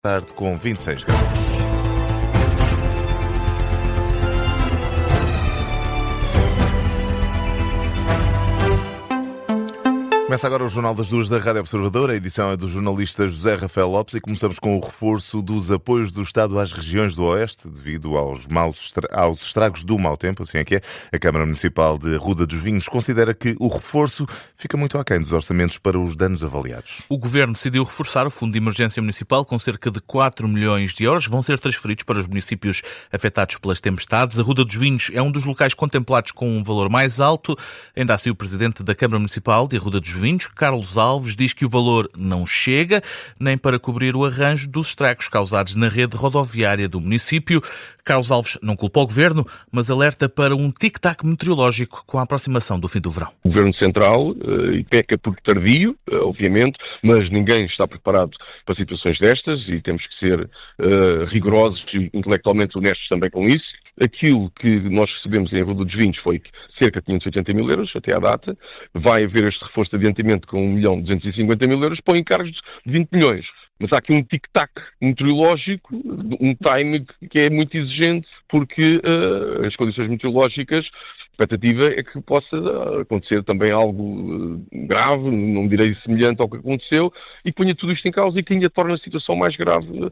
Tarde com 26 graus. Começa agora o Jornal das Duas da Rádio Observador. A edição é do jornalista José Rafael Lopes e começamos com o reforço dos apoios do Estado às regiões do Oeste devido aos estragos do mau tempo, assim é que é. A Câmara Municipal de Arruda dos Vinhos considera que o reforço fica muito aquém dos orçamentos para os danos avaliados. O Governo decidiu reforçar o Fundo de Emergência Municipal com cerca de 4 milhões de euros. Vão ser transferidos para os municípios afetados pelas tempestades. Arruda dos Vinhos é um dos locais contemplados com um valor mais alto. Ainda assim, o Presidente da Câmara Municipal de Arruda dos Vinhos, Carlos Alves, diz que o valor não chega nem para cobrir o arranjo dos estragos causados na rede rodoviária do município. Carlos Alves não culpa o Governo, mas alerta para um tic-tac meteorológico com a aproximação do fim do verão. O Governo Central peca por tardio, obviamente, mas ninguém está preparado para situações destas e temos que ser rigorosos e intelectualmente honestos também com isso. Aquilo que nós recebemos em Arruda dos Vinhos foi cerca de 580 mil euros até à data. Vai haver este reforço de adiantamento com 1.250 mil euros para encargos de 20 milhões. Mas há aqui um tic-tac meteorológico, um time que é muito exigente, porque as condições meteorológicas, a expectativa é que possa acontecer também algo grave, não direi semelhante ao que aconteceu, e que ponha tudo isto em causa e que ainda torna a situação mais grave.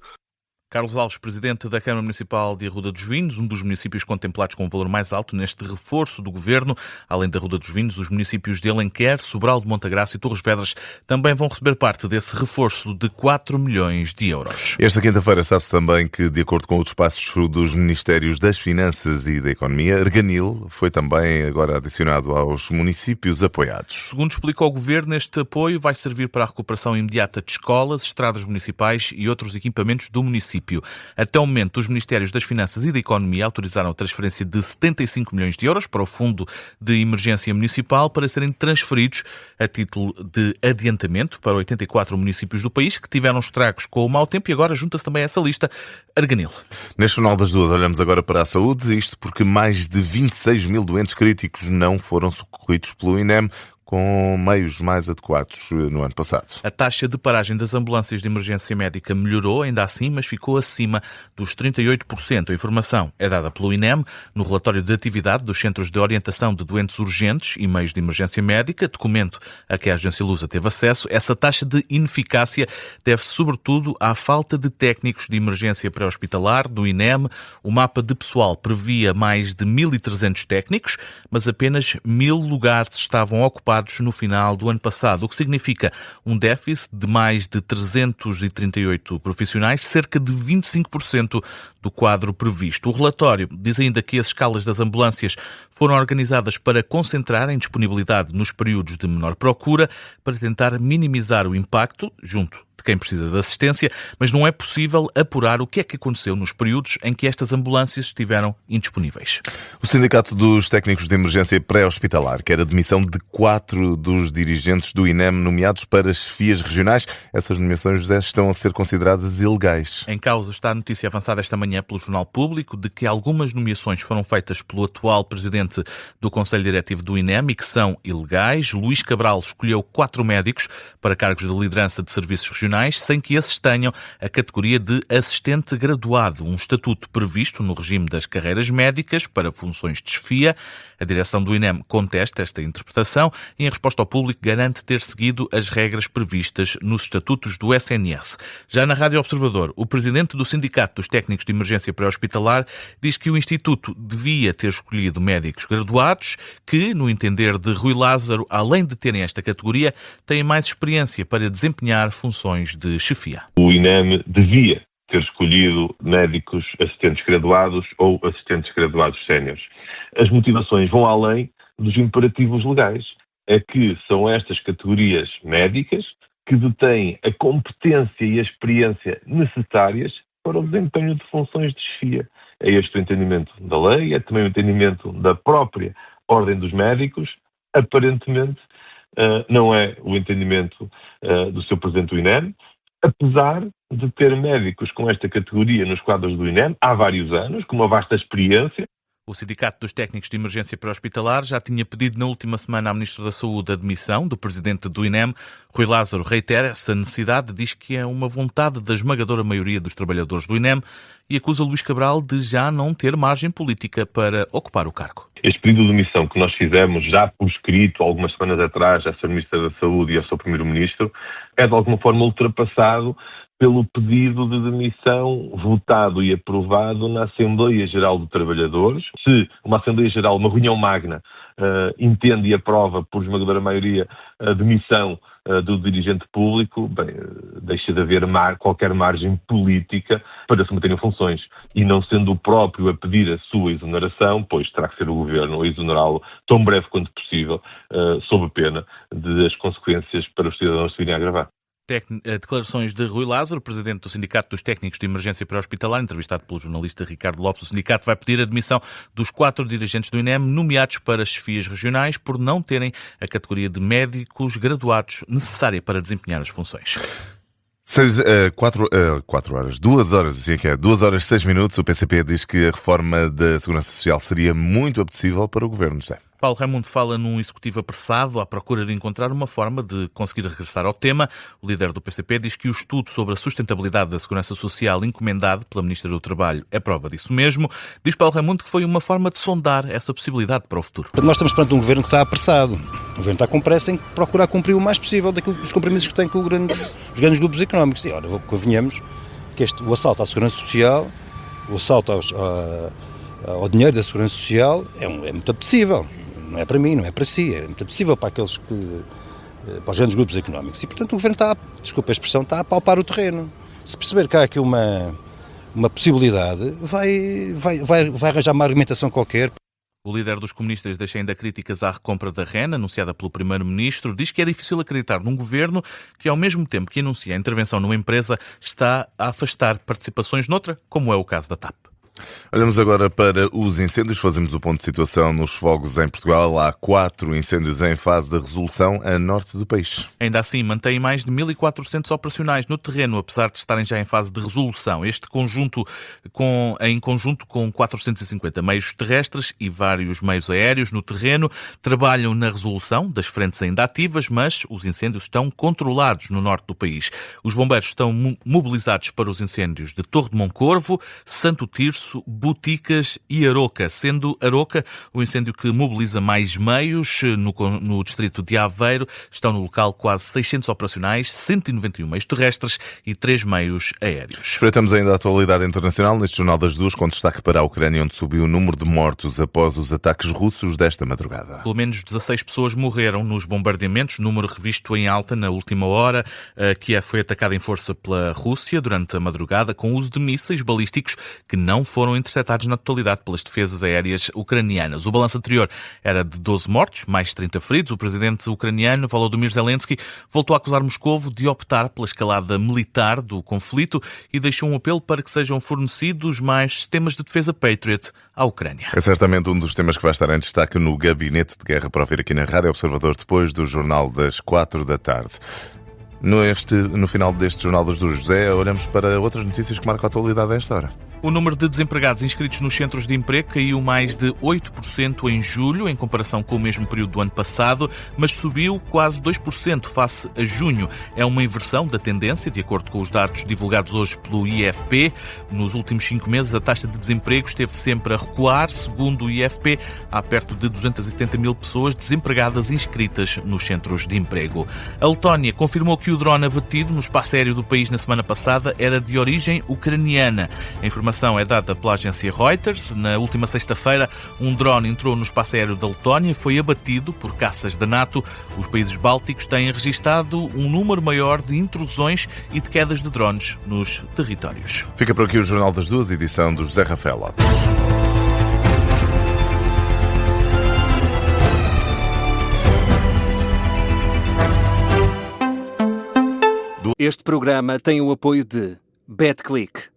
Carlos Alves, Presidente da Câmara Municipal de Arruda dos Vinhos, um dos municípios contemplados com um valor mais alto neste reforço do Governo. Além de Arruda dos Vinhos, os municípios de Alenquer, Sobral de Montagraça e Torres Vedras também vão receber parte desse reforço de 4 milhões de euros. Esta quinta-feira sabe-se também que, de acordo com os passos dos Ministérios das Finanças e da Economia, Arganil foi também agora adicionado aos municípios apoiados. Segundo explicou o Governo, este apoio vai servir para a recuperação imediata de escolas, estradas municipais e outros equipamentos do município. Até o momento, os Ministérios das Finanças e da Economia autorizaram a transferência de 75 milhões de euros para o Fundo de Emergência Municipal para serem transferidos a título de adiantamento para 84 municípios do país que tiveram estragos com o mau tempo e agora junta-se também a essa lista Arganil. Neste Jornal das Duas olhamos agora para a saúde, isto porque mais de 26 mil doentes críticos não foram socorridos pelo INEM com meios mais adequados no ano passado. A taxa de paragem das ambulâncias de emergência médica melhorou, ainda assim, mas ficou acima dos 38%. A informação é dada pelo INEM no relatório de atividade dos Centros de Orientação de Doentes Urgentes e Meios de Emergência Médica, documento a que a Agência Lusa teve acesso. Essa taxa de ineficácia deve-se sobretudo à falta de técnicos de emergência pré-hospitalar do INEM. O mapa de pessoal previa mais de 1.300 técnicos, mas apenas 1.000 lugares estavam ocupados no final do ano passado, o que significa um déficit de mais de 338 profissionais, cerca de 25% do quadro previsto. O relatório diz ainda que as escalas das ambulâncias foram organizadas para concentrarem disponibilidade nos períodos de menor procura, para tentar minimizar o impacto junto de quem precisa de assistência, mas não é possível apurar o que é que aconteceu nos períodos em que estas ambulâncias estiveram indisponíveis. O Sindicato dos Técnicos de Emergência Pré-Hospitalar quer a demissão de 4 dos dirigentes do INEM nomeados para chefias regionais. Essas nomeações, José, estão a ser consideradas ilegais. Em causa está a notícia avançada esta manhã pelo Jornal Público de que algumas nomeações foram feitas pelo atual presidente do Conselho Diretivo do INEM e que são ilegais. Luís Cabral escolheu 4 médicos para cargos de liderança de serviços regionais, sem que esses tenham a categoria de assistente graduado, um estatuto previsto no regime das carreiras médicas para funções de chefia. A direção do INEM contesta esta interpretação e, em resposta ao público, garante ter seguido as regras previstas nos estatutos do SNS. Já na Rádio Observador, o presidente do Sindicato dos Técnicos de Emergência Pré-Hospitalar diz que o Instituto devia ter escolhido médicos graduados que, no entender de Rui Lázaro, além de terem esta categoria, têm mais experiência para desempenhar funções de chefia. O INEM devia ter escolhido médicos assistentes graduados ou assistentes graduados séniores. As motivações vão além dos imperativos legais. É que são estas categorias médicas que detêm a competência e a experiência necessárias para o desempenho de funções de chefia. É este o entendimento da lei, é também o entendimento da própria Ordem dos Médicos. Aparentemente, não é o entendimento do seu presidente do INEM, apesar de ter médicos com esta categoria nos quadros do INEM há vários anos, com uma vasta experiência. O Sindicato dos Técnicos de Emergência Pré-Hospitalar já tinha pedido na última semana à Ministra da Saúde a demissão do presidente do INEM. Rui Lázaro reitera essa necessidade, diz que é uma vontade da esmagadora maioria dos trabalhadores do INEM e acusa Luís Cabral de já não ter margem política para ocupar o cargo. Este pedido de demissão que nós fizemos já por escrito algumas semanas atrás à Sra. Ministra da Saúde e ao Sr. Primeiro-Ministro é de alguma forma ultrapassado pelo pedido de demissão votado e aprovado na Assembleia Geral de Trabalhadores. Se uma Assembleia Geral, uma reunião magna, entende e aprova por esmagadora maioria a demissão do dirigente público, bem, deixa de haver qualquer margem política para se manterem funções. E não sendo o próprio a pedir a sua exoneração, pois terá que ser o Governo a exonerá-lo tão breve quanto possível, sob pena de as consequências para os cidadãos se virem a agravar. Declarações de Rui Lázaro, presidente do Sindicato dos Técnicos de Emergência Pré-Hospitalar, entrevistado pelo jornalista Ricardo Lopes. O sindicato vai pedir a demissão dos 4 dirigentes do INEM nomeados para chefias regionais por não terem a categoria de médicos graduados necessária para desempenhar as funções. 2 horas, assim que é, 2 horas e 6 minutos. O PCP diz que a reforma da Segurança Social seria muito apetecível para o Governo. Paulo Raimundo fala num executivo apressado à procura de encontrar uma forma de conseguir regressar ao tema. O líder do PCP diz que o estudo sobre a sustentabilidade da Segurança Social encomendado pela Ministra do Trabalho é prova disso mesmo. Diz Paulo Raimundo que foi uma forma de sondar essa possibilidade para o futuro. Nós estamos perante um Governo que está apressado. O Governo está com pressa em procurar cumprir o mais possível dos compromissos que tem com os grandes grupos económicos. E ora, convenhamos que o assalto à Segurança Social, o assalto ao dinheiro da Segurança Social é muito apetecível. Não é para mim, não é para si, é muito apetecível para aqueles para os grandes grupos económicos. E, portanto, o Governo está a palpar o terreno. Se perceber que há aqui uma possibilidade, vai arranjar uma argumentação qualquer. O líder dos comunistas deixa ainda críticas à recompra da REN, anunciada pelo Primeiro-Ministro. Diz que é difícil acreditar num governo que, ao mesmo tempo que anuncia a intervenção numa empresa, está a afastar participações noutra, como é o caso da TAP. Olhamos agora para os incêndios. Fazemos o ponto de situação nos fogos em Portugal. Há 4 incêndios em fase de resolução a norte do país. Ainda assim, mantém mais de 1.400 operacionais no terreno, apesar de estarem já em fase de resolução. Este conjunto, em conjunto com 450 meios terrestres e vários meios aéreos no terreno, trabalham na resolução das frentes ainda ativas, mas os incêndios estão controlados no norte do país. Os bombeiros estão mobilizados para os incêndios de Torre de Moncorvo, Santo Tirso, Boticas e Aroca, sendo Aroca o incêndio que mobiliza mais meios. No distrito de Aveiro estão no local quase 600 operacionais, 191 meios terrestres e 3 meios aéreos. Espreitamos ainda a atualidade internacional neste Jornal das Duas, com destaque para a Ucrânia, onde subiu o número de mortos após os ataques russos desta madrugada. Pelo menos 16 pessoas morreram nos bombardeamentos, número revisto em alta na última hora. Kiev foi atacada em força pela Rússia durante a madrugada com o uso de mísseis balísticos que não foram interceptados na totalidade pelas defesas aéreas ucranianas. O balanço anterior era de 12 mortos, mais 30 feridos. O presidente ucraniano, Volodymyr Zelensky, voltou a acusar Moscovo de optar pela escalada militar do conflito e deixou um apelo para que sejam fornecidos mais sistemas de defesa Patriot à Ucrânia. É certamente um dos temas que vai estar em destaque no Gabinete de Guerra, para ouvir aqui na Rádio Observador depois do Jornal das 4 da tarde. No final deste Jornal das Duas, José, olhamos para outras notícias que marcam a atualidade a esta hora. O número de desempregados inscritos nos centros de emprego caiu mais de 8% em julho, em comparação com o mesmo período do ano passado, mas subiu quase 2% face a junho. É uma inversão da tendência, de acordo com os dados divulgados hoje pelo IFP. Nos últimos 5 meses, a taxa de desemprego esteve sempre a recuar. Segundo o IFP, há perto de 270 mil pessoas desempregadas inscritas nos centros de emprego. A Letónia confirmou que o drone abatido no espaço aéreo do país na semana passada era de origem ucraniana. A informação é dada pela agência Reuters. Na última sexta-feira, um drone entrou no espaço aéreo da Letónia e foi abatido por caças da NATO. Os países bálticos têm registado um número maior de intrusões e de quedas de drones nos territórios. Fica por aqui o Jornal das Duas, edição do José Rafael Lopes. Este programa tem o apoio de BetClick.